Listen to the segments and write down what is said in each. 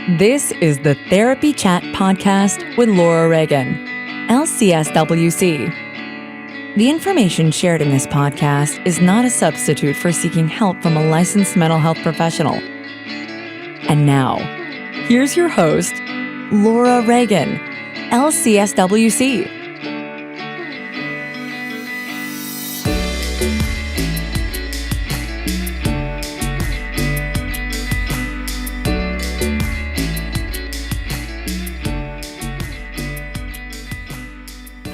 This is the Therapy Chat Podcast with Laura Reagan, LCSW-c. The information shared in this podcast is not a substitute for seeking help from a licensed mental health professional. And now, here's your host, Laura Reagan, LCSW-c.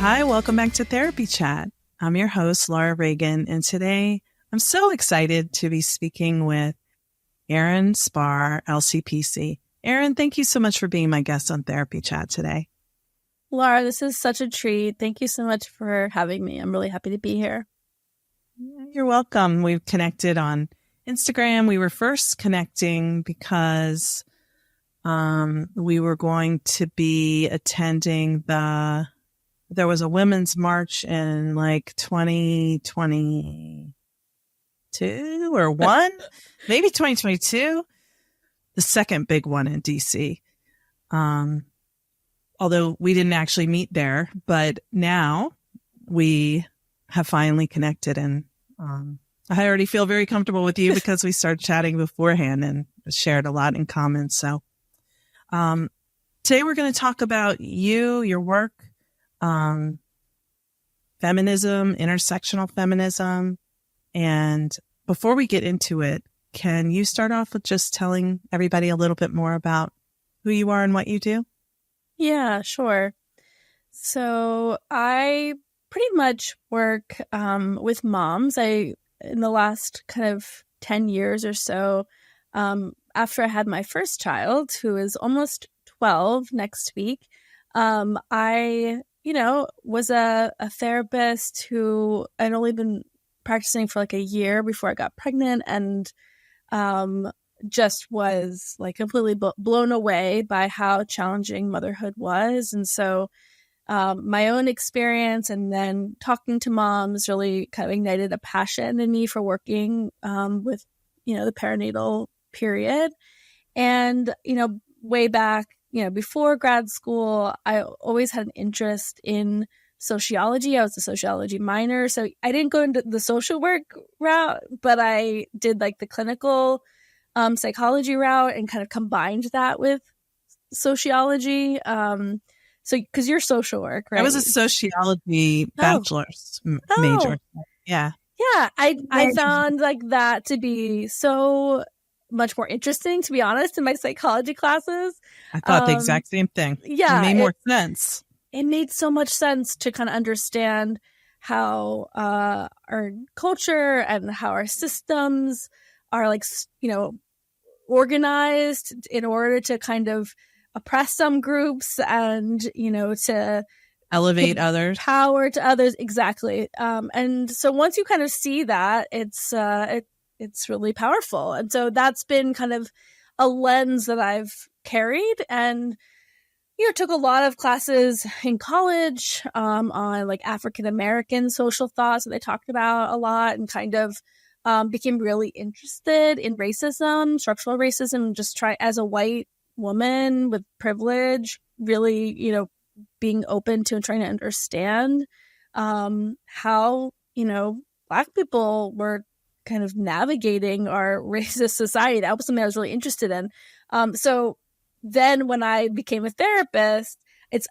Hi, welcome back to Therapy Chat. I'm your host, Laura Reagan, and today I'm so excited to be speaking with Erin Spahr, LCPC. Erin, thank you so much for being my guest on Therapy Chat today. Laura, this is such a treat. Thank you so much for having me. I'm really happy to be here. You're welcome. We've connected on Instagram. We were first connecting because we were going to be attending there was a women's march in like 2022 or one, maybe 2022, the second big one in DC. Although we didn't actually meet there, but now we have finally connected, and I already feel very comfortable with you because we started chatting beforehand and shared a lot in common. So today we're going to talk about you, your work, feminism, intersectional feminism. And before we get into it, can you start off with just telling everybody a little bit more about who you are and what you do? Yeah, sure. So I pretty much work with moms. In the last kind of 10 years or so, after I had my first child, who is almost 12 next week, I was a therapist who I'd only been practicing for like a year before I got pregnant, and just was like completely blown away by how challenging motherhood was. And so my own experience and then talking to moms really kind of ignited a passion in me for working with, the perinatal period. And, way back, before grad school, I always had an interest in sociology. I was a sociology minor, so I didn't go into the social work route, but I did like the clinical psychology route and kind of combined that with sociology. So because you're social work, right? I was a sociology bachelor's major. Yeah. Yeah, I found like that to be so much more interesting, to be honest, in my psychology classes. I thought the exact same thing. Yeah. It made more sense. It made so much sense to kind of understand how our culture and how our systems are like, organized in order to kind of oppress some groups and, to elevate others. Power to others. Exactly. And so once you kind of see that, it's really powerful. And so that's been kind of a lens that I've carried, and, took a lot of classes in college on like African-American social thoughts that they talked about a lot, and kind of became really interested in racism, structural racism, just try as a white woman with privilege, really, being open to and trying to understand how, Black people were kind of navigating our racist society. That was something I was really interested in. So then when I became a therapist,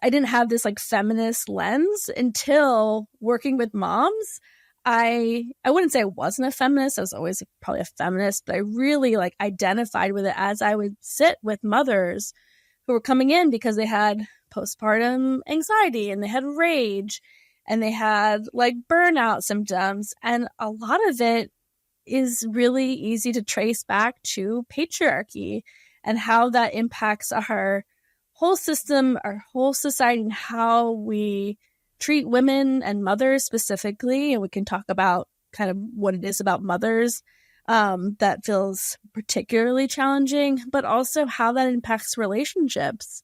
I didn't have this like feminist lens until working with moms. I wouldn't say I wasn't a feminist. I was always probably a feminist, but I really like identified with it as I would sit with mothers who were coming in because they had postpartum anxiety and they had rage and they had like burnout symptoms. And a lot of it is really easy to trace back to patriarchy and how that impacts our whole system, our whole society, and how we treat women and mothers specifically. And we can talk about kind of what it is about mothers that feels particularly challenging, but also how that impacts relationships.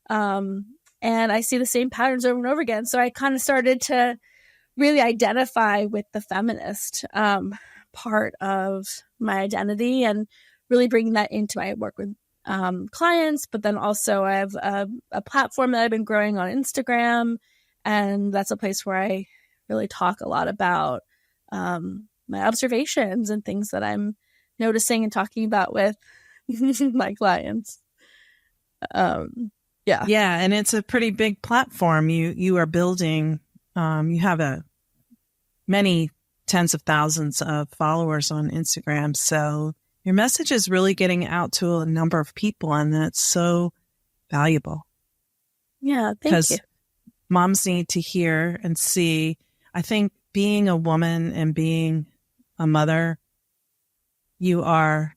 And I see the same patterns over and over again. So I kind of started to really identify with the feminist part of my identity and really bringing that into my work with clients, but then also I have a platform that I've been growing on Instagram, and that's a place where I really talk a lot about my observations and things that I'm noticing and talking about with my clients. Yeah, and it's a pretty big platform. You are building. You have many tens of thousands of followers on Instagram, so your message is really getting out to a number of people, and that's so valuable. Yeah, thank you. Because moms need to hear and see. I think being a woman and being a mother, you are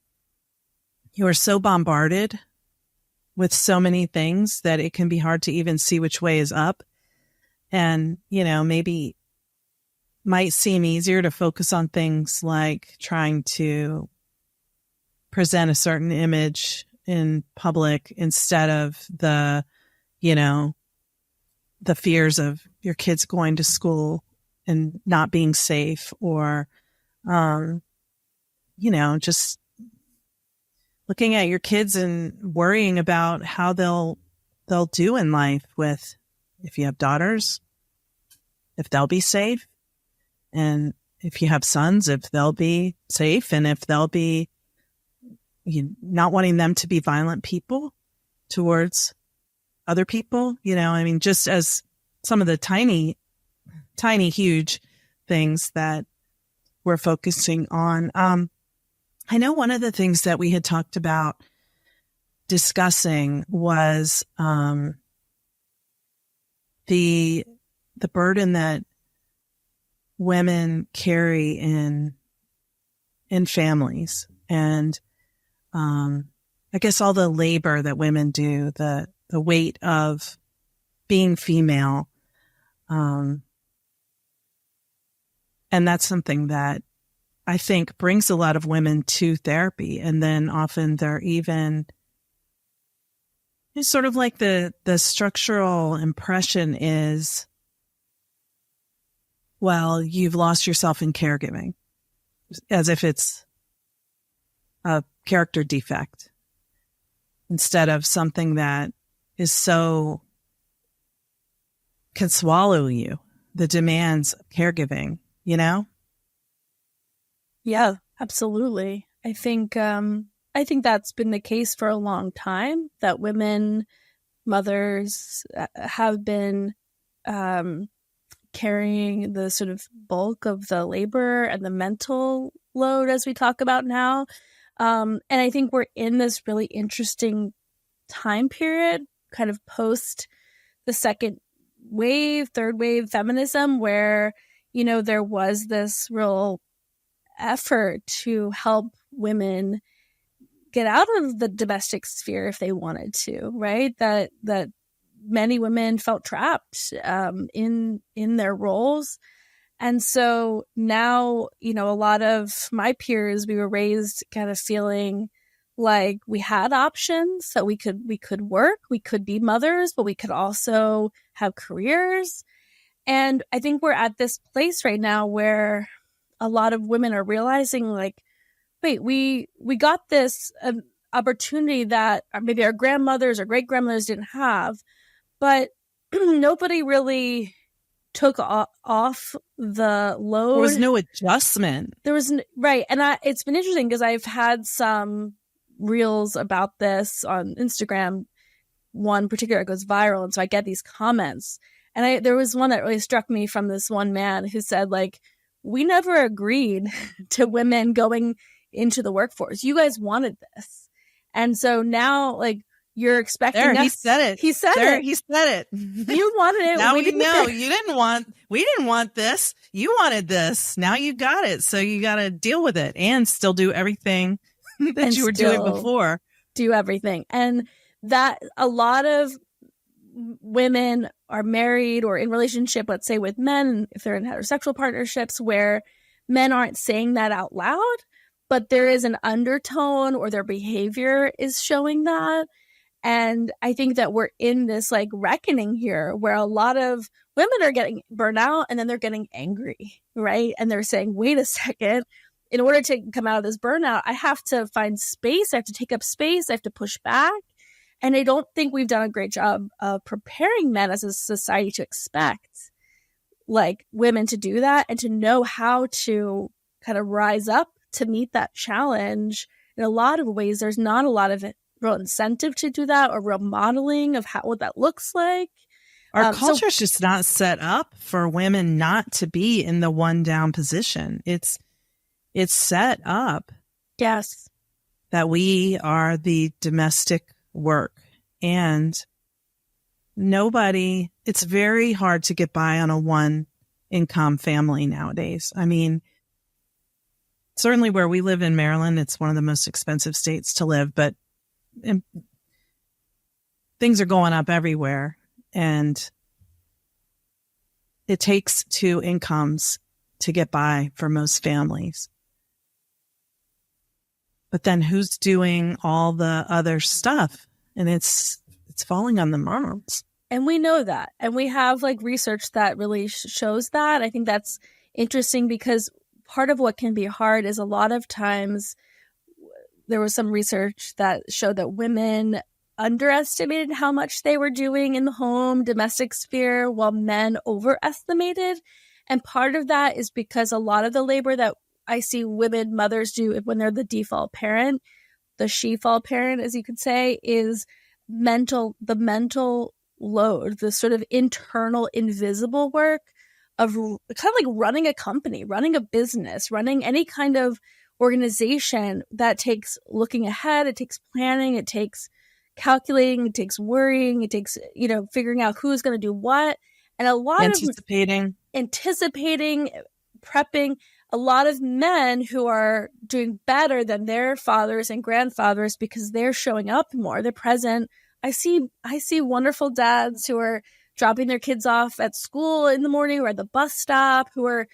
so bombarded with so many things that it can be hard to even see which way is up. And, maybe might seem easier to focus on things like trying to present a certain image in public instead of the fears of your kids going to school and not being safe, or, just looking at your kids and worrying about how they'll do in life with, if you have daughters, if they'll be safe, and if you have sons, if they'll be safe, and if they'll be not wanting them to be violent people towards other people, just as some of the tiny, huge things that we're focusing on. I know one of the things that we had talked about discussing was the burden that women carry in families, and I guess all the labor that women do, the weight of being female, and that's something that I think brings a lot of women to therapy. And then often they're even, it's sort of like the structural impression is, well, you've lost yourself in caregiving, as if it's a character defect instead of something that is can swallow you, the demands of caregiving, Yeah, absolutely. I think that's been the case for a long time, that women, mothers, have been carrying the sort of bulk of the labor and the mental load, as we talk about now. And I think we're in this really interesting time period, kind of post the second wave, third wave feminism, where, there was this real effort to help women get out of the domestic sphere if they wanted to, right? That many women felt trapped in their roles. And so now, a lot of my peers, we were raised kind of feeling like we had options, that we could work, we could be mothers, but we could also have careers. And I think we're at this place right now where a lot of women are realizing, like, wait, we got this opportunity that maybe our grandmothers or great grandmothers didn't have, but nobody really took off the load. There was no adjustment. Right. And it's been interesting because I've had some reels about this on Instagram. One particular goes viral, and so I get these comments. And there was one that really struck me from this one man who said, like, we never agreed to women going into the workforce. You guys wanted this. And so now, like, you're expecting us. He said it. He said it. He said it. You wanted it. Now we know. We didn't want this. You wanted this. Now you got it. So you got to deal with it and still do everything that you were doing before. Do everything. And that a lot of women are married or in relationship, let's say with men, if they're in heterosexual partnerships, where men aren't saying that out loud, but there is an undertone or their behavior is showing that. And I think that we're in this like reckoning here where a lot of women are getting burnt out and then they're getting angry, right? And they're saying, wait a second, in order to come out of this burnout, I have to find space. I have to take up space. I have to push back. And I don't think we've done a great job of preparing men as a society to expect like women to do that and to know how to kind of rise up to meet that challenge. In a lot of ways, there's not a lot of real incentive to do that or real modeling of what that looks like. Our culture's just not set up for women not to be in the one down position. It's set up. Yes. That we are the domestic work, and it's very hard to get by on a one income family nowadays. I mean, certainly where we live in Maryland, it's one of the most expensive states to live, but things are going up everywhere. And it takes two incomes to get by for most families. But then who's doing all the other stuff? And it's falling on the moms. And we know that. And we have like research that really shows that. I think that's interesting because part of what can be hard is a lot of times there was some research that showed that women underestimated how much they were doing in the home, domestic sphere, while men overestimated. And part of that is because a lot of the labor that I see women, mothers do when they're the default parent, the she-fault parent, as you could say, is the mental load, the sort of internal, invisible work of kind of like running a company, running a business, running any kind of organization that takes looking ahead, it takes planning, it takes calculating, it takes worrying, it takes, figuring out who's going to do what. And a lot anticipating, prepping. A lot of men who are doing better than their fathers and grandfathers because they're showing up more, they're present. I see wonderful dads who are dropping their kids off at school in the morning or at the bus stop, who are,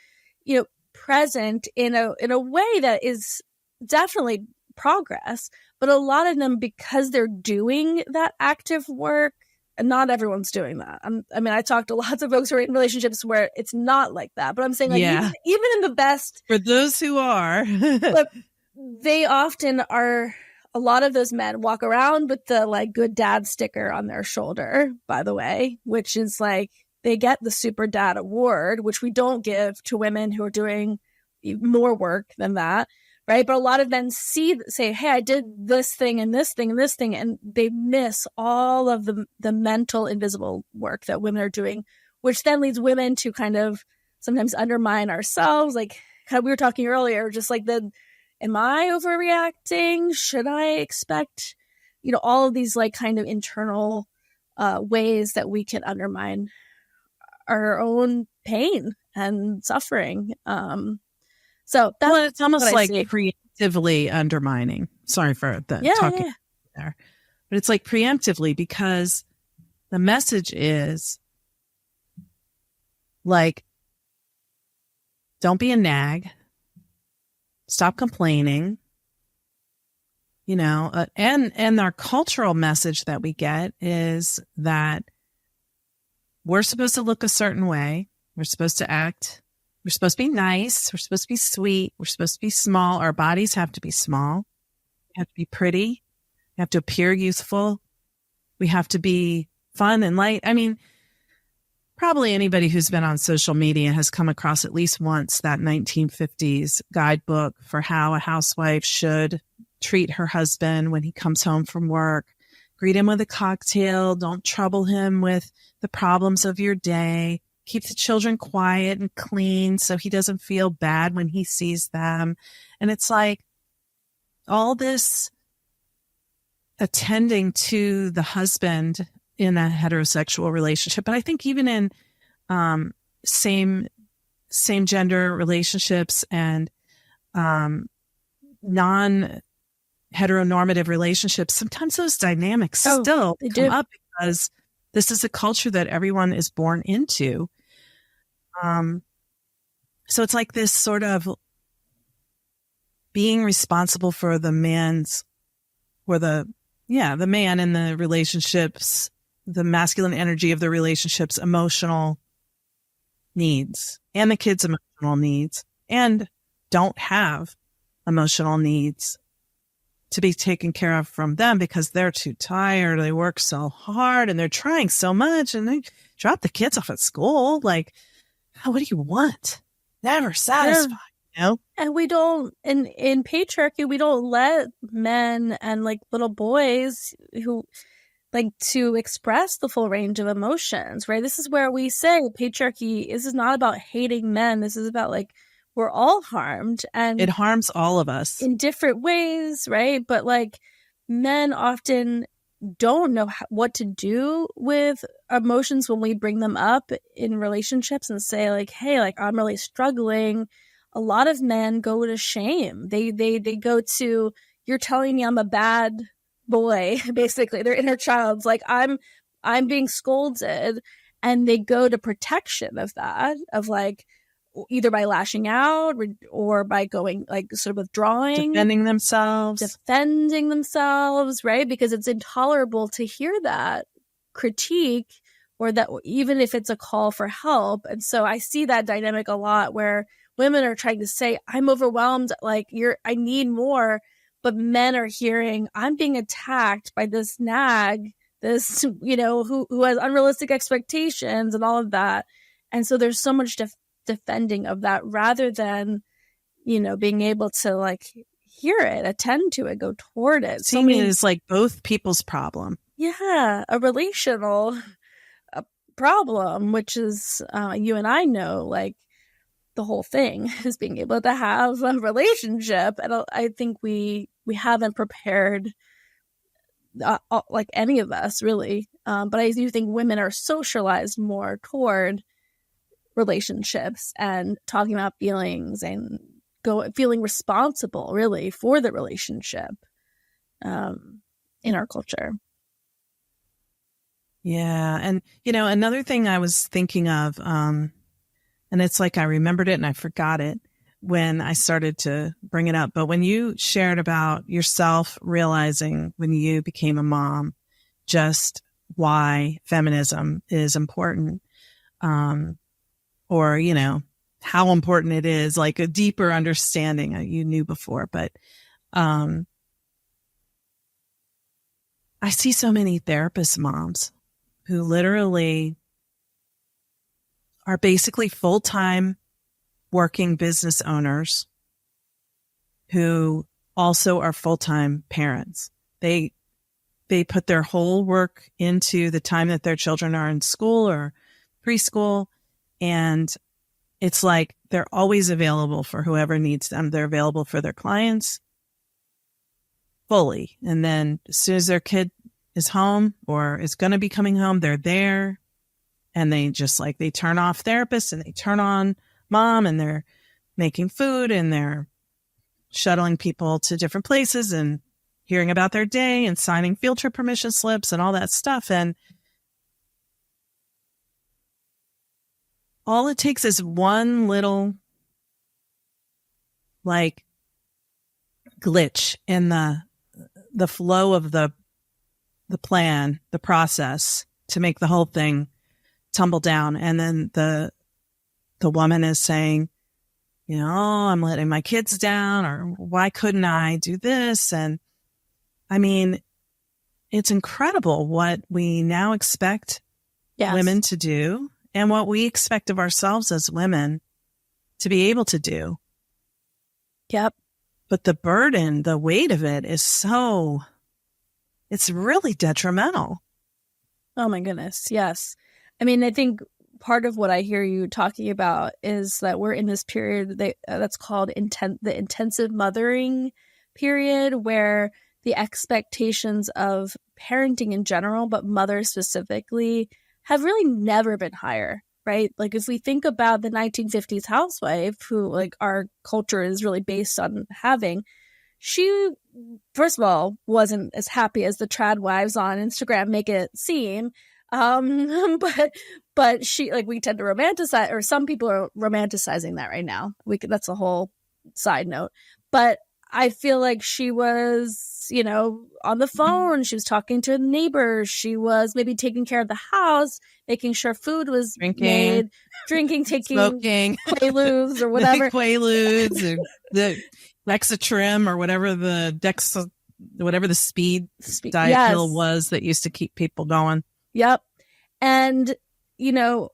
present in a way that is definitely progress. But a lot of them, because they're doing that active work, and not everyone's doing that. I talked to lots of folks who are in relationships where it's not like that. But I'm saying, even in the best, for those who are, but they often are. A lot of those men walk around with the like good dad sticker on their shoulder, by the way, which is like they get the super dad award, which we don't give to women who are doing more work than that. Right. But a lot of men say, hey, I did this thing and this thing and this thing. And they miss all of the mental, invisible work that women are doing, which then leads women to kind of sometimes undermine ourselves. Like kind of, we were talking earlier, just like am I overreacting? Should I expect, all of these like kind of internal ways that we can undermine our own pain and suffering. So it's almost like preemptively undermining. Sorry for the talking there, but it's like preemptively, because the message is like, don't be a nag, stop complaining, and our cultural message that we get is that we're supposed to look a certain way. We're supposed to act. We're supposed to be nice. We're supposed to be sweet. We're supposed to be small. Our bodies have to be small. We have to be pretty. We have to appear youthful. We have to be fun and light. I mean, probably anybody who's been on social media has come across at least once that 1950s guidebook for how a housewife should treat her husband when he comes home from work. Greet him with a cocktail. Don't trouble him with the problems of your day. Keep the children quiet and clean so he doesn't feel bad when he sees them. And it's like all this attending to the husband in a heterosexual relationship. But I think even in same gender relationships and non-heteronormative relationships, sometimes those dynamics still come up because this is a culture that everyone is born into. So it's like this sort of being responsible for the man in the relationships, the masculine energy of the relationships, emotional needs, and the kids' emotional needs, and don't have emotional needs to be taken care of from them because they're too tired. They work so hard and they're trying so much and they drop the kids off at school. Like, what do you want? Never satisfied, you know? And we don't, in patriarchy, we don't let men and like little boys who like to express the full range of emotions, right? This is where we say patriarchy, this is not about hating men. This is about like, we're all harmed, and it harms all of us in different ways, right? But like men often don't know what to do with emotions when we bring them up in relationships and say like, hey, like I'm really struggling. A lot of men go to shame. They go to, you're telling me I'm a bad boy, basically. Their inner child's like, I'm being scolded, and they go to protection of that, of like either by lashing out or by going like sort of withdrawing, defending themselves, right? Because it's intolerable to hear that critique, or that even if it's a call for help. And so I see that dynamic a lot where women are trying to say, I'm overwhelmed, like I need more, but men are hearing, I'm being attacked by this nag, this, you know, who has unrealistic expectations and all of that. And so there's so much defending of that rather than, you know, being able to like hear it, attend to it, go toward it. Seeing it is like both people's problem. Yeah, a relational problem, which is you and I know, like the whole thing is being able to have a relationship. And I think we haven't prepared like any of us really. But I do think women are socialized more toward relationships and talking about feelings and feeling responsible really for the relationship in our culture. Yeah. And, you know, another thing I was thinking of, and it's like I remembered it and I forgot it when I started to bring it up. But when you shared about yourself realizing when you became a mom, just why feminism is important, or, you know, how important it is, like a deeper understanding you knew before. But I see so many therapist moms who literally are basically full-time working business owners who also are full-time parents. They put their whole work into the time that their children are in school or preschool. And it's like they're always available for whoever needs them. They're available for their clients fully. And then as soon as their kid is home or is going to be coming home, they're there. And they just like, they turn off therapists and they turn on mom, and they're making food and they're shuttling people to different places and hearing about their day and signing field trip permission slips and all that stuff. And all it takes is one little like glitch in the flow of the plan, the process, to make the whole thing tumble down. And then the woman is saying, you know, oh, I'm letting my kids down, or why couldn't I do this? And I mean, it's incredible what we now expect women to do and what we expect of ourselves as women to be able to do. Yep. But the burden, the weight of it is it's really detrimental. Oh my goodness. Yes. I mean, I think part of what I hear you talking about is that we're in this period that's called the intensive mothering period, where the expectations of parenting in general, but mothers specifically, have really never been higher, right? Like if we think about the 1950s housewife, who like our culture is really based on having, she, first of all, wasn't as happy as the trad wives on Instagram make it seem. But she, like, we tend to romanticize, or some people are romanticizing that right now. That's a whole side note. But I feel like she was, you know, on the phone. She was talking to neighbors. She was maybe taking care of the house, making sure food was made, drinking, taking smoking, Quaaludes or whatever. Quaaludes. Lexatrim or whatever whatever the speed diet pill was that used to keep people going. Yep. And, you know,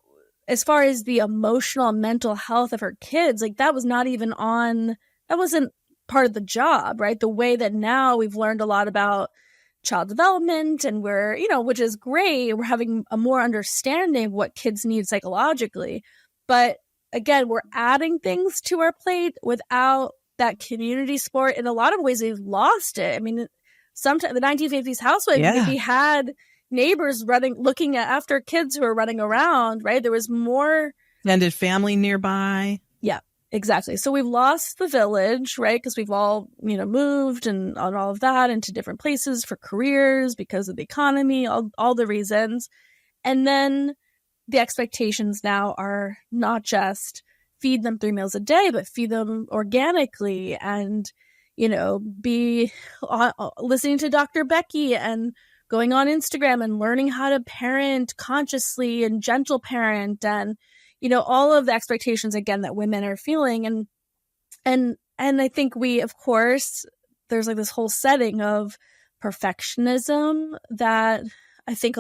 as far as the emotional and mental health of her kids, like that wasn't part of the job, right? The way that now we've learned a lot about child development and we're, you know, which is great. We're having a more understanding of what kids need psychologically. But again, we're adding things to our plate without that community support. In a lot of ways, we've lost it. I mean, sometimes the 1950s housewife maybe had neighbors looking after kids who were running around, right? There was more extended family nearby. Yeah, exactly. So we've lost the village, right? Because we've all, you know, moved and all of that into different places for careers because of the economy, all the reasons. And then the expectations now are not just feed them 3 meals a day, but feed them organically and, you know, be listening to Dr. Becky and going on Instagram and learning how to parent consciously and gentle parent and, you know, all of the expectations, again, that women are feeling. And I think we, of course, there's like this whole setting of perfectionism that I think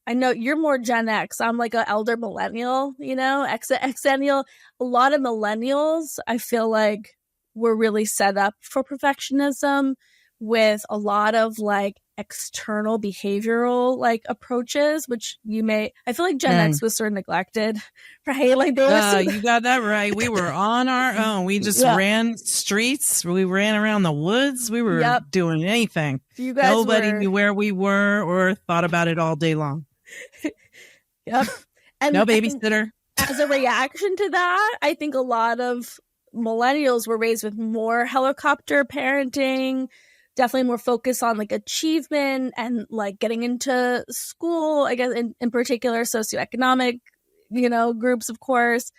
I know you're more Gen X. I'm like an elder millennial, you know, Xennial. A lot of millennials, I feel like we're really set up for perfectionism with a lot of like external behavioral like approaches, which I feel like Gen X was sort of neglected, right? Like you got that right. We were on our own. We just ran streets. We ran around the woods. We were doing anything. Nobody knew where we were or thought about it all day long. Yep. And no babysitter. As a reaction to that, I think a lot of millennials were raised with more helicopter parenting, definitely more focus on like achievement and like getting into school, I guess in particular socioeconomic, you know, groups, of course,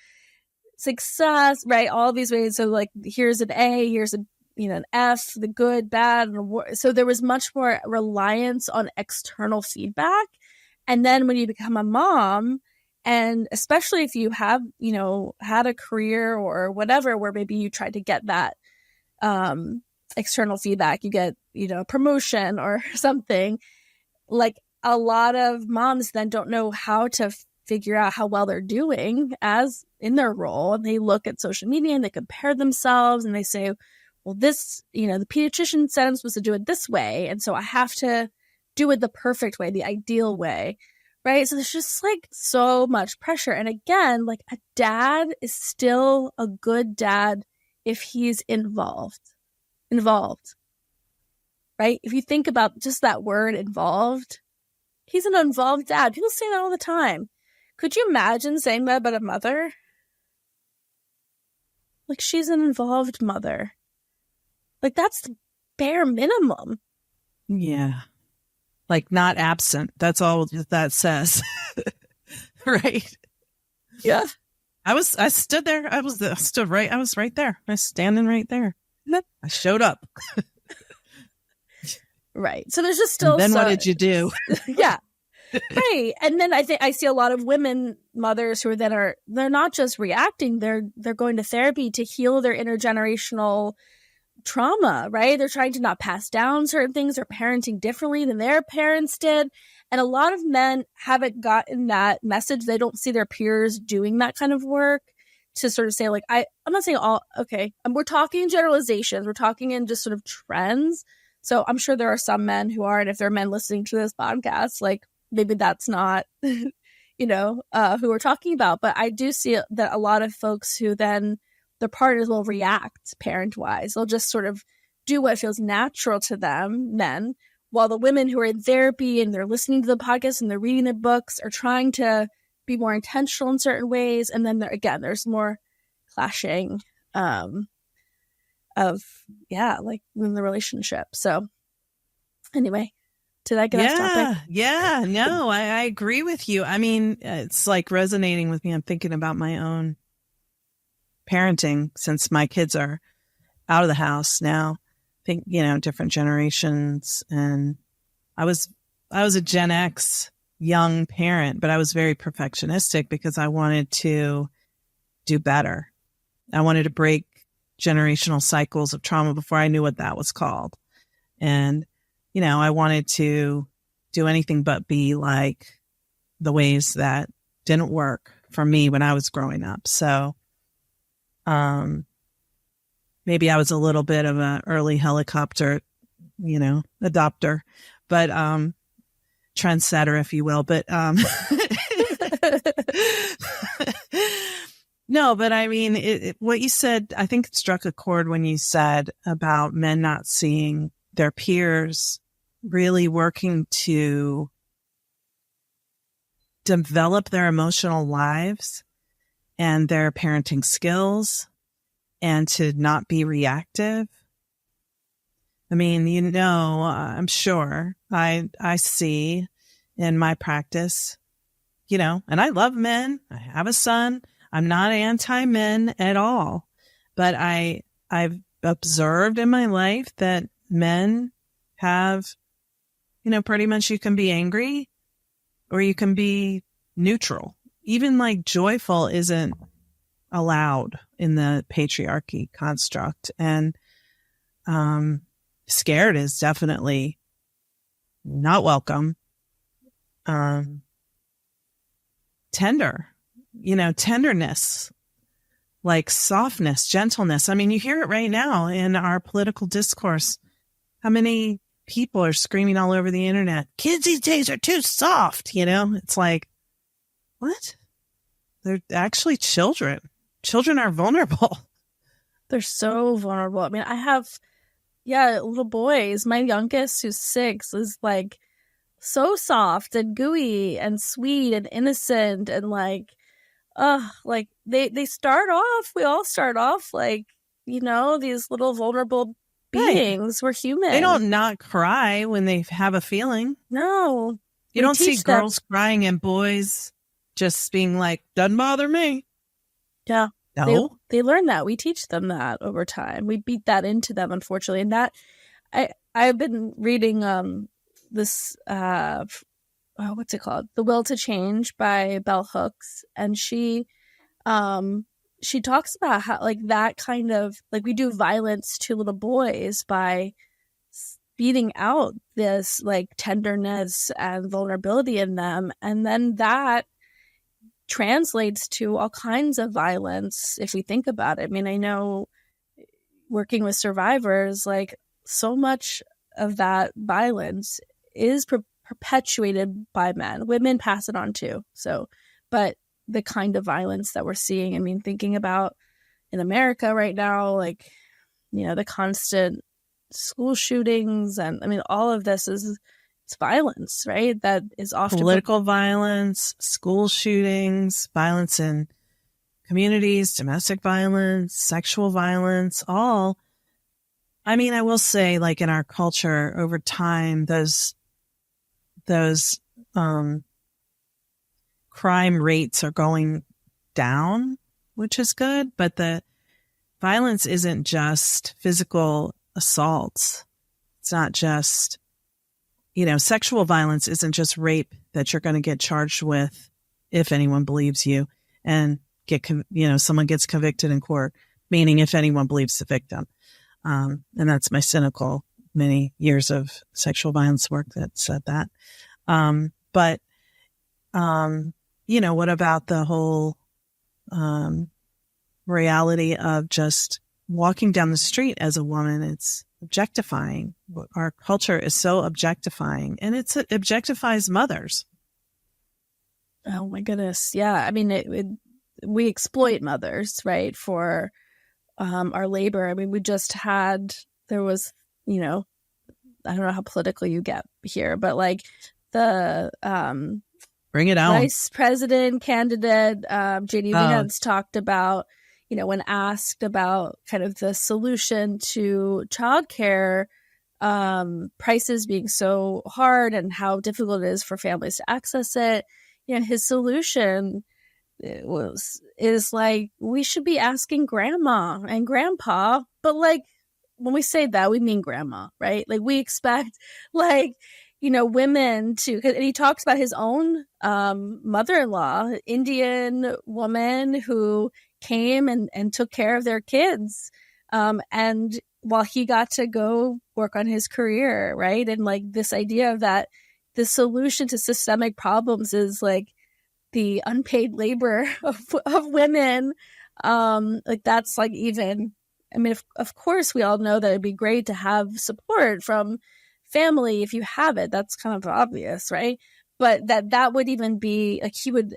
success, right? All these ways. So like, here's an A, here's an F, the good, bad. So there was much more reliance on external feedback. And then when you become a mom, and especially if you have, you know, had a career or whatever, where maybe you tried to get that, external feedback, you get, you know, promotion or something, like a lot of moms then don't know how to figure out how well they're doing as in their role. And they look at social media and they compare themselves and they say, well, this, you know, the pediatrician said I'm supposed to do it this way. And so I have to do it the perfect way, the ideal way. Right. So there's just like so much pressure. And again, like a dad is still a good dad if he's involved. Right? If you think about just that word involved, he's an involved dad. People say that all the time. Could you imagine saying that about a mother? Like, she's an involved mother. Like, that's the bare minimum. Yeah. Like, not absent. That's all that says. Right? Yeah. I stood there. I was right there. I was standing right there. I showed up. Right. So there's just still. And then what did you do? Yeah. Right. And then I think I see a lot of women mothers who they're not just reacting, they're going to therapy to heal their intergenerational trauma, right? They're trying to not pass down certain things or parenting differently than their parents did. And a lot of men haven't gotten that message. They don't see their peers doing that kind of work to sort of say, like, I'm not saying all, okay, we're talking in generalizations. We're talking in just sort of trends. So I'm sure there are some men who are, and if there are men listening to this podcast, like maybe that's not, you know, who we're talking about. But I do see that a lot of folks who then their partners will react parent-wise. They'll just sort of do what feels natural to them, men, while the women who are in therapy and they're listening to the podcast and they're reading the books are trying to be more intentional in certain ways. And then there's more clashing like in the relationship. So anyway, did I get off topic? Yeah, no, I agree with you. I mean, it's like resonating with me. I'm thinking about my own parenting since my kids are out of the house now. I think, you know, different generations. And I was a Gen X young parent, but I was very perfectionistic because I wanted to do better. I wanted to break generational cycles of trauma before I knew what that was called. And, I wanted to do anything but be like the ways that didn't work for me when I was growing up. So, maybe I was a little bit of an early helicopter, adopter, but, trendsetter, if you will. But, no, but I mean, what you said, I think it struck a chord when you said about men not seeing their peers really working to develop their emotional lives and their parenting skills and to not be reactive. I mean, I'm sure I see in my practice, and I love men. I have a son. I'm not anti-men at all, but I've observed in my life that men have, pretty much you can be angry or you can be neutral. Even like joyful isn't allowed in the patriarchy construct. And scared is definitely not welcome. Tenderness, like softness, gentleness. I mean, you hear it right now in our political discourse. How many people are screaming all over the internet, kids these days are too soft, It's like, what? They're actually children. Children are vulnerable. They're so vulnerable. I mean, I have, little boys. My youngest, who's 6, is like so soft and gooey and sweet and innocent and like they start off, we all start off like, these little vulnerable beings. Right. We're human. They don't not cry when they have a feeling. No. You don't see girls crying and boys just being like, doesn't bother me. Yeah. No. They learn that. We teach them that over time. We beat that into them, unfortunately. And that I've been reading this what's it called? The Will to Change by Bell Hooks. And she talks about how like that kind of like we do violence to little boys by beating out this like tenderness and vulnerability in them. And then that translates to all kinds of violence if we think about it. I mean, I know working with survivors, like so much of that violence is perpetuated by men. Women pass it on too. So, but the kind of violence that we're seeing, I mean, thinking about in America right now, like, the constant school shootings and I mean, all of this it's violence, right? That is often political violence, school shootings, violence in communities, domestic violence, sexual violence, all. I mean, I will say like in our culture over time, those crime rates are going down, which is good, but the violence isn't just physical assaults. It's not just, sexual violence isn't just rape that you're going to get charged with if anyone believes you and someone gets convicted in court, meaning if anyone believes the victim. And that's my cynical many years of sexual violence work that said that. But what about the whole reality of just walking down the street as a woman? It's objectifying. Our culture is so objectifying, and it objectifies mothers. Oh my goodness. Yeah. I mean, we exploit mothers, right, for our labor. I mean, there was, I don't know how political you get here, but like the bring it on. Vice president candidate J.D. Vance talked about, when asked about kind of the solution to childcare, prices being so hard and how difficult it is for families to access it. His solution is like, we should be asking grandma and grandpa, but like when we say that, we mean grandma, right? Like we expect like, women to, and he talks about his own mother-in-law, Indian woman who came and took care of their kids And while he got to go work on his career, right? And like this idea of that the solution to systemic problems is like the unpaid labor of women. Like that's like even, I mean, of course we all know that it'd be great to have support from family if you have it. That's kind of obvious, right? But that would even be like he would,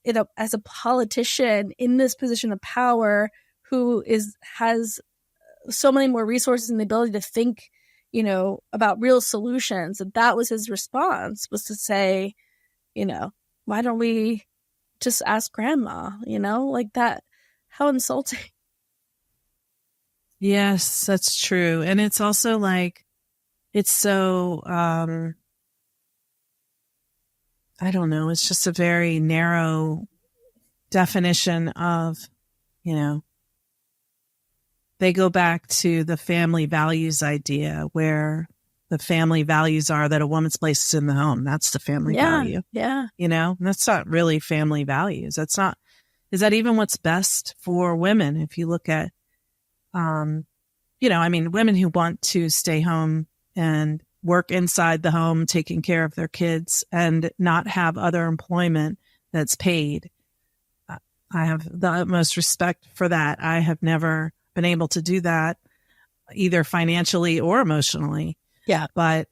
you know, as a politician in this position of power who has so many more resources and the ability to think, you know, about real solutions. And that was his response, was to say, you know, why don't we just ask grandma, you know, like that. How insulting. Yes, that's true. And it's also like, it's so, I don't know, it's just a very narrow definition of, you know, they go back to the family values idea where the family values are that a woman's place is in the home. That's the family value. Yeah. You know, and that's not really family values. That's not, is that even what's best for women? If you look at, you know, I mean, women who want to stay home and work inside the home, taking care of their kids and not have other employment that's paid. I have the utmost respect for that. I have never been able to do that either financially or emotionally. Yeah. But,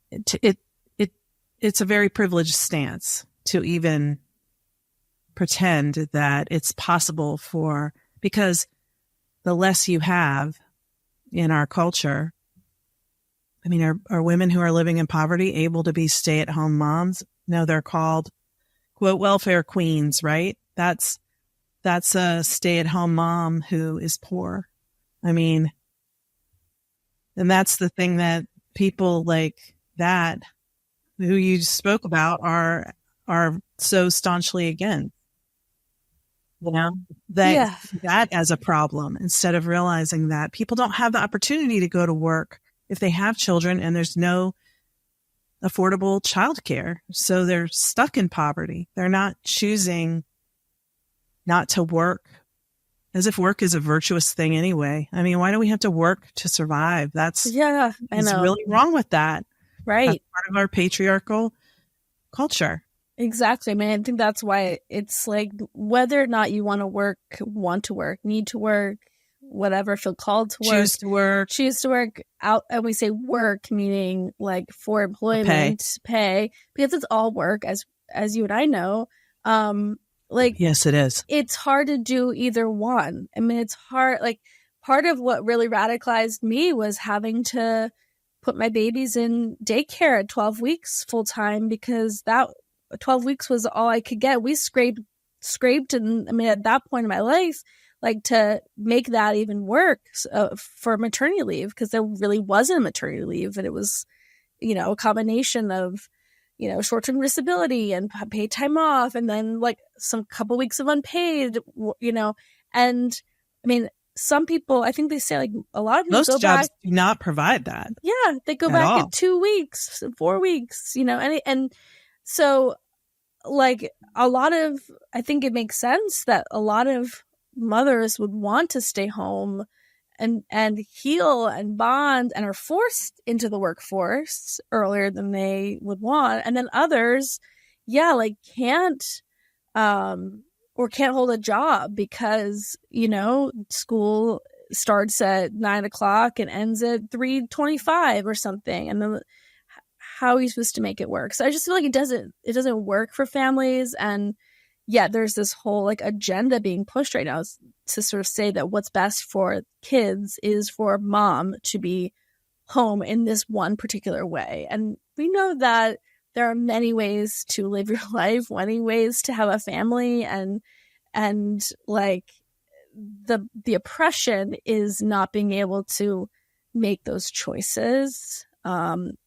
it's a very privileged stance to even pretend that it's possible because the less you have in our culture, I mean, are women who are living in poverty able to be stay-at-home moms? No, they're called, quote, welfare queens, right? That's a stay-at-home mom who is poor. I mean, and that's the thing that people like that, who you spoke about, are so staunchly against. You know, that as a problem, instead of realizing that people don't have the opportunity to go to work if they have children and there's no affordable childcare. So they're stuck in poverty. They're not choosing not to work, as if work is a virtuous thing anyway. I mean, why do we have to work to survive? That's really wrong with that. Right. That's part of our patriarchal culture. Exactly. I mean, I think that's why it's like whether or not you want to work, need to work, whatever, feel called to work, choose to work out. And we say work, meaning like for employment, pay, because it's all work, as you and I know. Like, yes, it is. It's hard to do either one. I mean, it's hard. Like, part of what really radicalized me was having to put my babies in daycare at 12 weeks full time, because that 12 weeks was all I could get. We scraped. And I mean, at that point in my life, like to make that even work for maternity leave, because there really wasn't a maternity leave. And it was, you know, a combination of, you know, short-term disability and paid time off, and then like some couple weeks of unpaid, you know. And I mean, some people, I think they say like a lot of people most go jobs back, do not provide that. Yeah, they go back in 2 weeks, 4 weeks, you know, and so like a lot of, I think it makes sense that a lot of mothers would want to stay home and heal and bond and are forced into the workforce earlier than they would want. And then others, like can't hold a job because, you know, school starts at 9:00 and ends at 3:25 or something. And then how are you supposed to make it work? So I just feel like it doesn't work for families. And there's this whole like agenda being pushed right now to sort of say that what's best for kids is for mom to be home in this one particular way. And we know that there are many ways to live your life, many ways to have a family, and like the oppression is not being able to make those choices,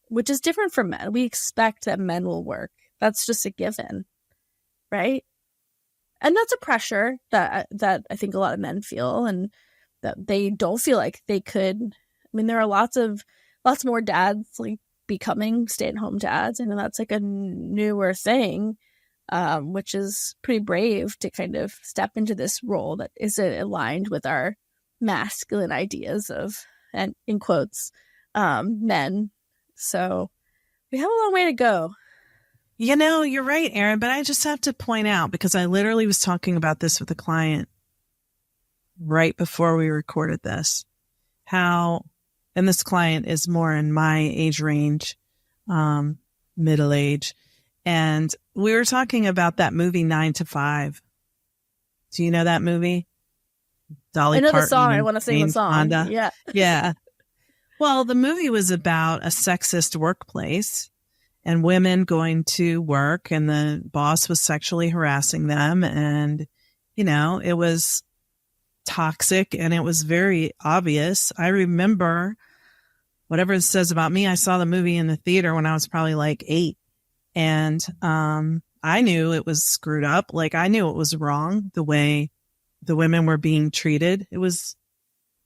which is different from men. We expect that men will work. That's just a given, right? And that's a pressure that I think a lot of men feel, and that they don't feel like they could. I mean, there are lots more dads like becoming stay-at-home dads, and that's like a newer thing. which is pretty brave to kind of step into this role that isn't aligned with our masculine ideas of, and in quotes, men. So we have a long way to go. You know, you're right, Erin, but I just have to point out, because I literally was talking about this with a client right before we recorded this, how, and this client is more in my age range, middle age. And we were talking about that movie 9 to 5. Do you know that movie? Dolly I know Parton, the song. I want to sing the song. Fonda. Yeah. Yeah. Well, the movie was about a sexist workplace and women going to work, and the boss was sexually harassing them. And, you know, it was toxic and it was very obvious. I remember, whatever it says about me, I saw the movie in the theater when I was probably like 8. And I knew it was screwed up. Like, I knew it was wrong, the way the women were being treated. It was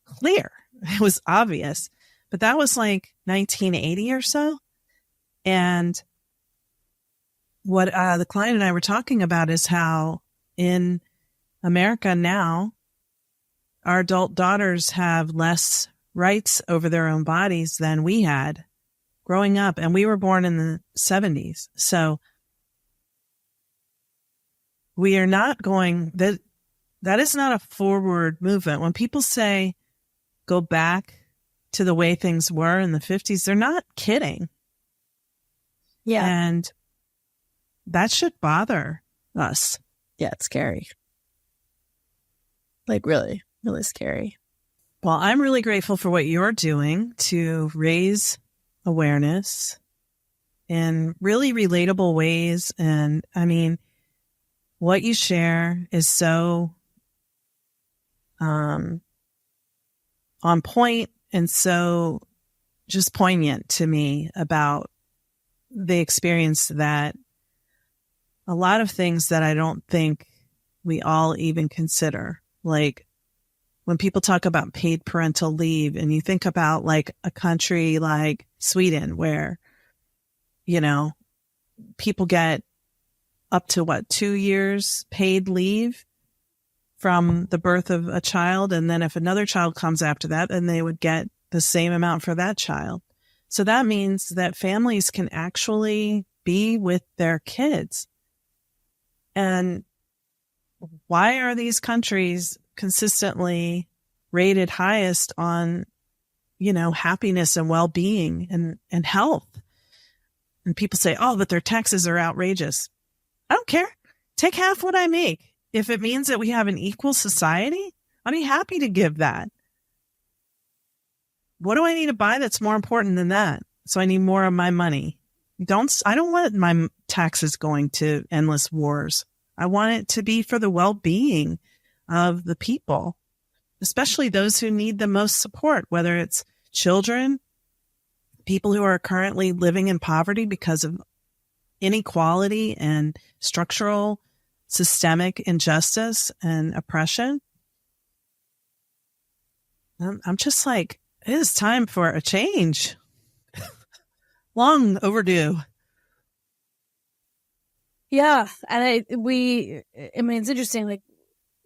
clear. It was obvious. But that was like 1980 or so. And what the client and I were talking about is how in America now, our adult daughters have less rights over their own bodies than we had growing up. And we were born in the 70s. So we are not going, that is not a forward movement. When people say go back to the way things were in the 50s, they're not kidding. Yeah. And that should bother us. Yeah, it's scary. Like, really, really scary. Well, I'm really grateful for what you're doing to raise awareness in really relatable ways. And I mean, what you share is so on point and so just poignant to me about the experience that a lot of things that I don't think we all even consider. Like when people talk about paid parental leave, and you think about like a country like Sweden where, you know, people get up to 2 years paid leave from the birth of a child. And then if another child comes after that, then they would get the same amount for that child. So that means that families can actually be with their kids. And why are these countries consistently rated highest on, you know, happiness and well-being and health? And people say, oh, but their taxes are outrageous. I don't care. Take half what I make. If it means that we have an equal society, I'd be happy to give that. What do I need to buy that's more important than that? So I need more of my money. I don't want my taxes going to endless wars. I want it to be for the well-being of the people, especially those who need the most support, whether it's children, people who are currently living in poverty because of inequality and structural systemic injustice and oppression. I'm just like, it is time for a change. Long overdue. Yeah. And I mean, it's interesting, like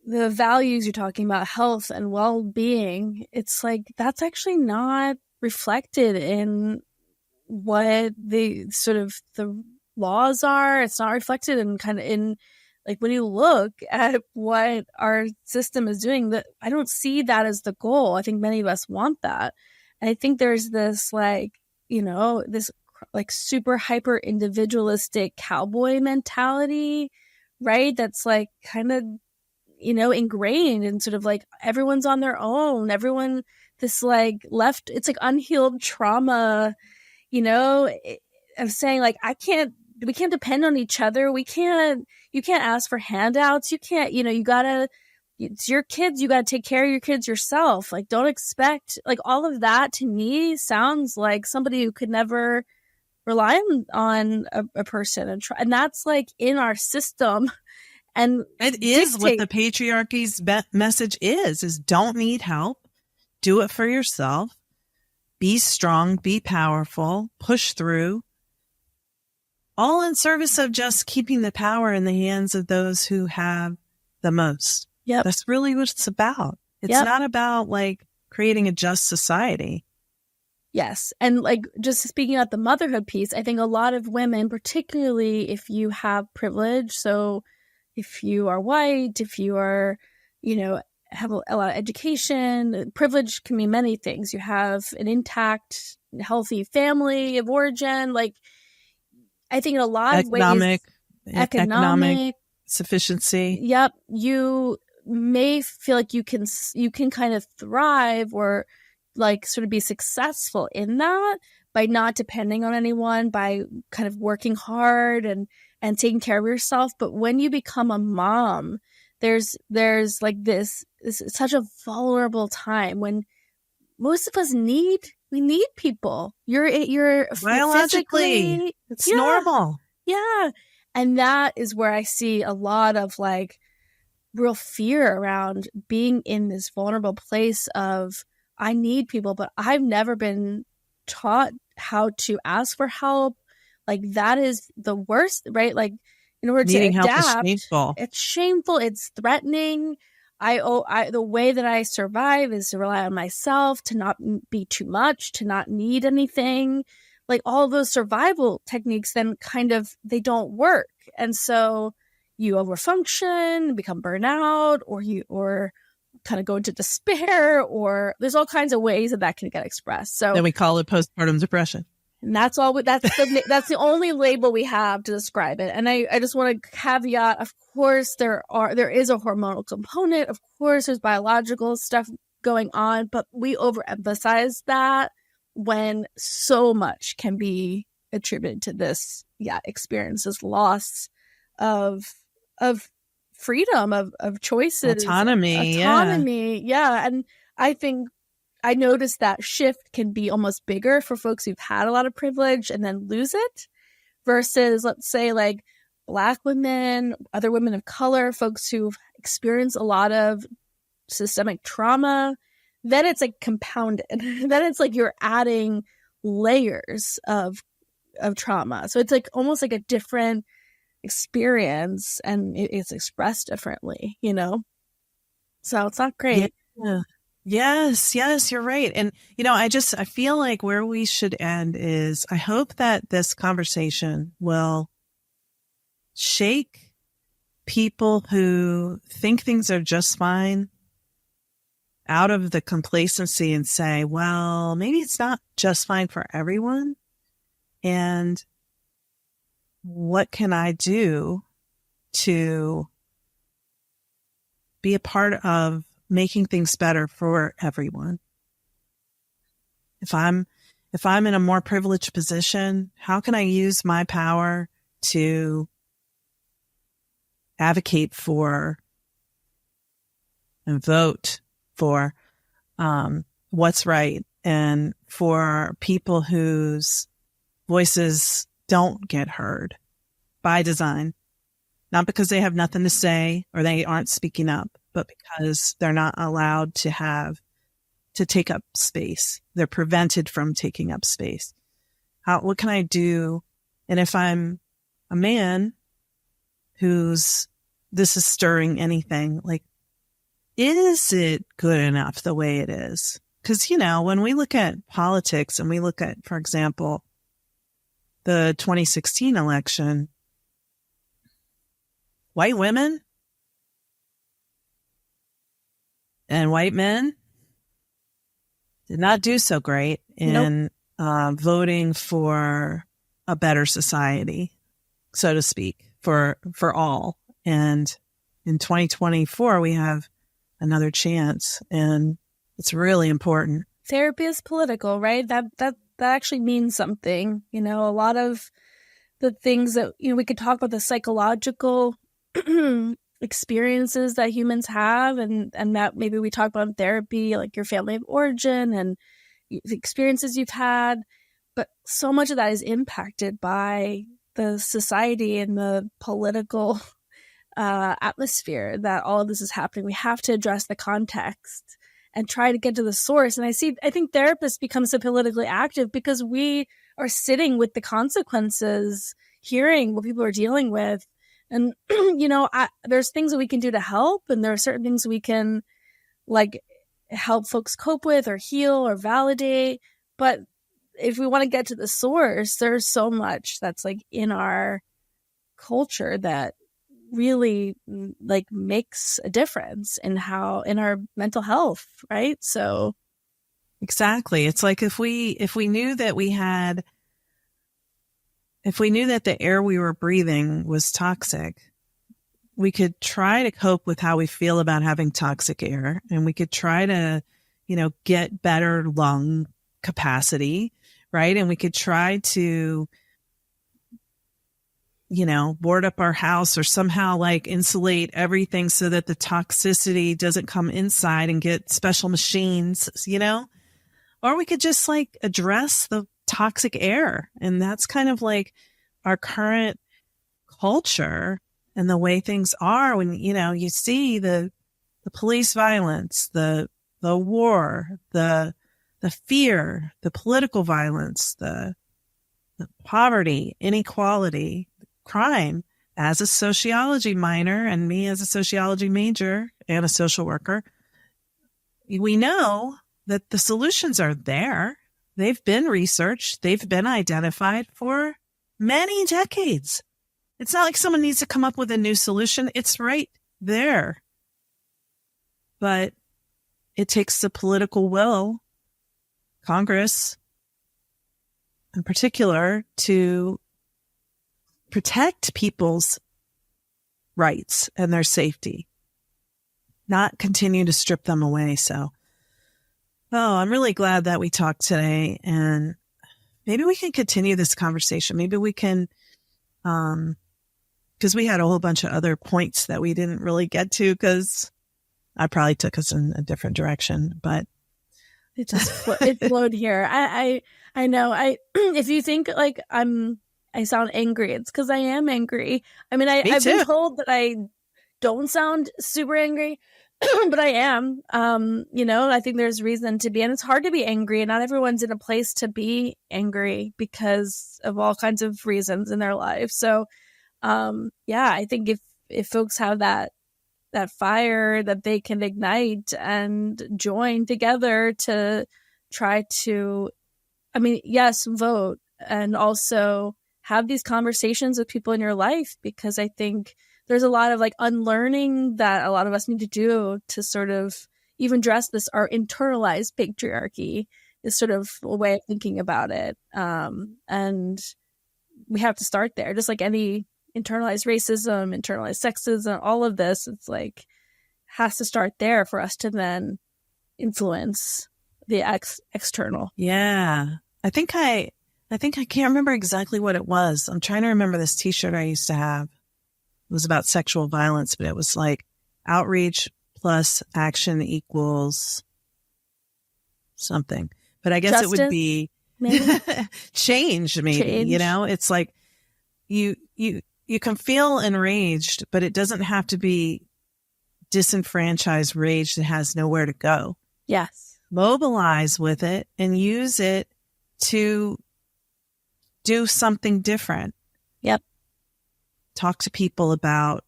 the values you're talking about, health and well-being, it's like, that's actually not reflected in what the sort of the laws are. It's not reflected in kind of in, like when you look at what our system is doing, that I don't see that as the goal. I think many of us want that. And I think there's this like, you know, this like super hyper individualistic cowboy mentality, right? That's like kind of, you know, ingrained in sort of like everyone's on their own. Everyone, this like left, it's like unhealed trauma, you know, of saying like, we can't depend on each other. You can't ask for handouts. You can't, you know, it's your kids. You got to take care of your kids yourself. Like, don't expect, like all of that to me sounds like somebody who could never rely on a person. And that's like in our system. And it is what the patriarchy's message is don't need help. Do it for yourself. Be strong, be powerful, push through. all in service of just keeping the power in the hands of those who have the most. Yep. That's really what it's about. It's Yep. not about like creating a just society. Yes. And like just speaking about the motherhood piece, I think a lot of women, particularly if you have privilege, so if you are white, if you are, have a lot of education, privilege can mean many things. You have an intact, healthy family of origin. Like, I think in a lot of ways, economic sufficiency. Yep. You may feel like you can kind of thrive or like sort of be successful in that by not depending on anyone, by kind of working hard and taking care of yourself. But when you become a mom, there's like this such a vulnerable time when most of us need people. You're biologically, it's normal. Yeah. And that is where I see a lot of like real fear around being in this vulnerable place of, I need people, but I've never been taught how to ask for help. Like that is the worst, right? Like in order Needing to adapt, help is shameful. It's shameful. It's threatening. The way that I survive is to rely on myself, to not be too much, to not need anything. Like all those survival techniques then kind of, they don't work. And so you overfunction, become burnout, or kind of go into despair, or there's all kinds of ways that can get expressed. So then we call it postpartum depression. And that's all. That's the only label we have to describe it. And I just want to caveat: of course, there is a hormonal component. Of course, there's biological stuff going on, but we overemphasize that when so much can be attributed to this experience, this loss of freedom, of choices, autonomy. Yeah. And I think I noticed that shift can be almost bigger for folks who've had a lot of privilege and then lose it versus, let's say, like Black women, other women of color, folks who've experienced a lot of systemic trauma. Then it's like compounded. Then it's like you're adding layers of trauma. So it's like almost like a different experience, and it's expressed differently, So it's not great. Yeah. Yes, you're right. And, I feel like where we should end is I hope that this conversation will shake people who think things are just fine out of the complacency and say, well, maybe it's not just fine for everyone. And what can I do to be a part of making things better for everyone? If I'm in a more privileged position, how can I use my power to advocate for and vote for what's right, and for people whose voices don't get heard by design, not because they have nothing to say or they aren't speaking up, but because they're not allowed to take up space. They're prevented from taking up space. What can I do? And if I'm a man this is stirring anything, like, is it good enough the way it is? Because, when we look at politics and we look at, for example, the 2016 election, white women and white men did not do so great in voting for a better society, so to speak, for all. And in 2024, we have another chance, and it's really important. Therapy is political, right? That actually means something. A lot of the things that, we could talk about, the psychological experiences that humans have, and that maybe we talk about in therapy, like your family of origin and the experiences you've had. But so much of that is impacted by the society and the political atmosphere that all of this is happening. We have to address the context and try to get to the source. And I think therapists become so politically active because we are sitting with the consequences, hearing what people are dealing with. And, there's things that we can do to help, and there are certain things we can like help folks cope with or heal or validate. But if we want to get to the source, there's so much that's like in our culture that really like makes a difference in our mental health, right? So exactly. It's like if we knew that the air we were breathing was toxic, we could try to cope with how we feel about having toxic air, and we could try to, get better lung capacity, right? And we could try to, board up our house or somehow like insulate everything so that the toxicity doesn't come inside and get special machines, or we could just like address the toxic air. And that's kind of like our current culture and the way things are when, you see the police violence, the war, the fear, the political violence, the poverty, inequality, crime. As a sociology minor and me as a sociology major and a social worker, we know that the solutions are there. They've been researched. They've been identified for many decades. It's not like someone needs to come up with a new solution. It's right there. But it takes the political will, Congress in particular, to protect people's rights and their safety, not continue to strip them away. So, I'm really glad that we talked today, and maybe we can continue this conversation. Maybe we can, because we had a whole bunch of other points that we didn't really get to because I probably took us in a different direction, but it just it flowed here. I know. If you think like I sound angry, it's because I am angry. I mean, I've been told that I don't sound super angry, but I am. I think there's reason to be, and it's hard to be angry, and not everyone's in a place to be angry because of all kinds of reasons in their life. So, I think if folks have that fire that they can ignite and join together to try to, yes, vote, and also have these conversations with people in your life, because I think there's a lot of like unlearning that a lot of us need to do to sort of even address our internalized patriarchy, is sort of a way of thinking about it. And we have to start there, just like any internalized racism, internalized sexism, all of this, it's like has to start there for us to then influence the external. Yeah. I think I can't remember exactly what it was. I'm trying to remember this t-shirt I used to have. It was about sexual violence, but it was like outreach plus action equals something. But I guess Justice, it would be change, maybe. Change. It's like you can feel enraged, but it doesn't have to be disenfranchised rage that has nowhere to go. Yes. Mobilize with it and use it to do something different. Yep. Talk to people about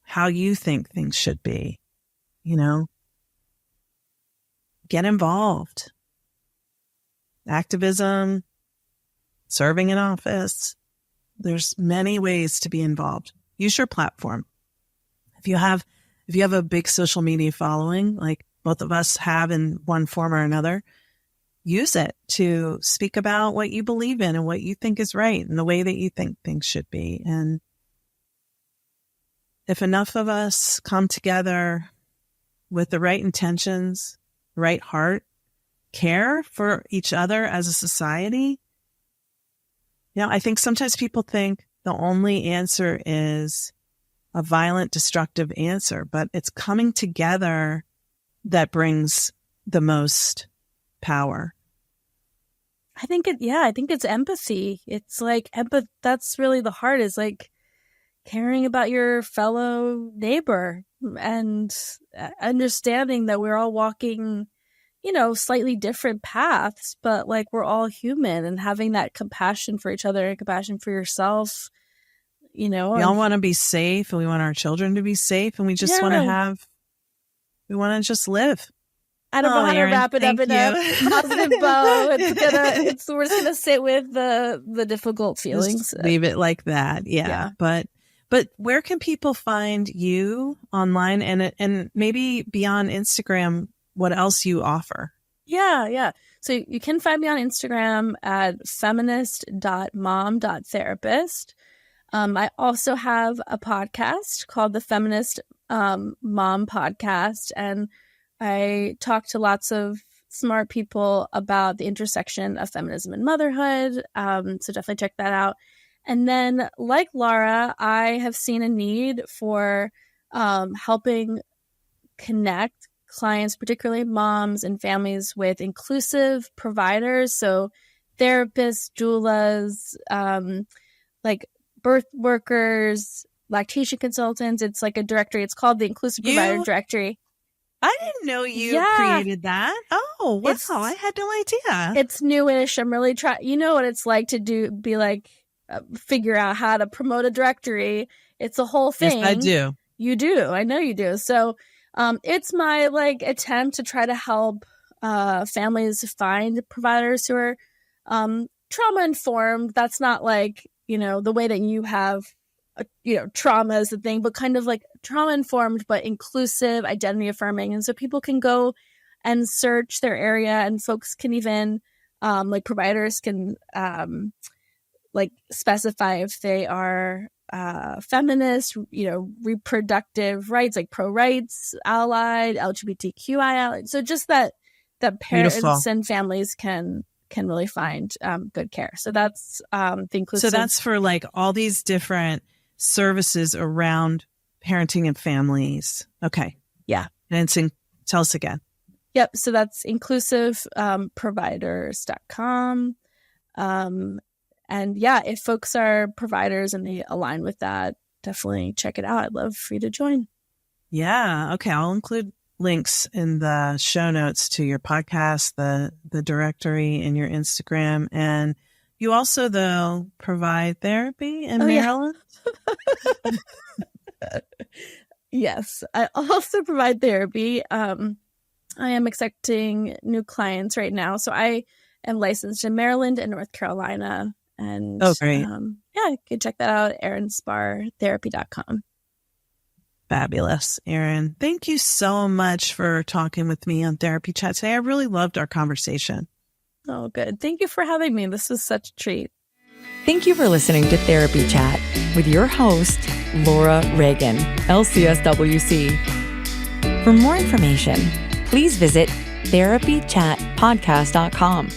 how you think things should be, get involved. Activism, serving in office. There's many ways to be involved. Use your platform. If you have a big social media following, like both of us have in one form or another, use it to speak about what you believe in and what you think is right and the way that you think things should be. And if enough of us come together with the right intentions, right heart, care for each other as a society, I think sometimes people think the only answer is a violent, destructive answer, but it's coming together that brings the most power. I think it's empathy. It's like that's really the heart, is like caring about your fellow neighbor and understanding that we're all walking, slightly different paths, but like we're all human, and having that compassion for each other and compassion for yourself. We all want to be safe, and we want our children to be safe, and we just want to just live. I don't know how Erin, to wrap it up in a positive bow. We're just gonna sit with the difficult feelings. Just leave it like that. Yeah. But where can people find you online, and maybe beyond Instagram, what else you offer? Yeah. So you can find me on Instagram at feminist.mom.therapist. I also have a podcast called the Feminist Mom Podcast, and I talk to lots of smart people about the intersection of feminism and motherhood. So definitely check that out. And then, like Laura, I have seen a need for helping connect clients, particularly moms and families, with inclusive providers. So therapists, doulas, like birth workers, lactation consultants. It's like a directory. It's called the Inclusive Provider Directory. I didn't know you created that. Oh, wow. I had no idea. It's newish. I'm really trying. You know what it's like to figure out how to promote a directory. It's a whole thing. Yes, I do. You do. I know you do. So it's my attempt to try to help families find providers who are trauma informed. That's not the way that you have trauma is the thing, but kind of like trauma informed, but inclusive, identity affirming. And so people can go and search their area, and folks can even providers can specify if they are feminist, reproductive rights, like pro rights allied, LGBTQI allied. So just that parents Beautiful. And families can really find good care. So that's the inclusive. So that's for all these different services around parenting and families. Okay. Yeah. And tell us again. Yep. So that's inclusiveproviders.com. And if folks are providers and they align with that, definitely check it out. I'd love for you to join. Yeah. Okay. I'll include links in the show notes to your podcast, the directory, and your Instagram. And you also, though, provide therapy in Maryland? Yes. I also provide therapy. I am accepting new clients right now. So I am licensed in Maryland and North Carolina. And great. You can check that out at erinspahrtherapy.com. Fabulous, Erin. Thank you so much for talking with me on Therapy Chat today. I really loved our conversation. Oh, good. Thank you for having me. This was such a treat. Thank you for listening to Therapy Chat with your host, Laura Reagan, LCSW-C. For more information, please visit therapychatpodcast.com.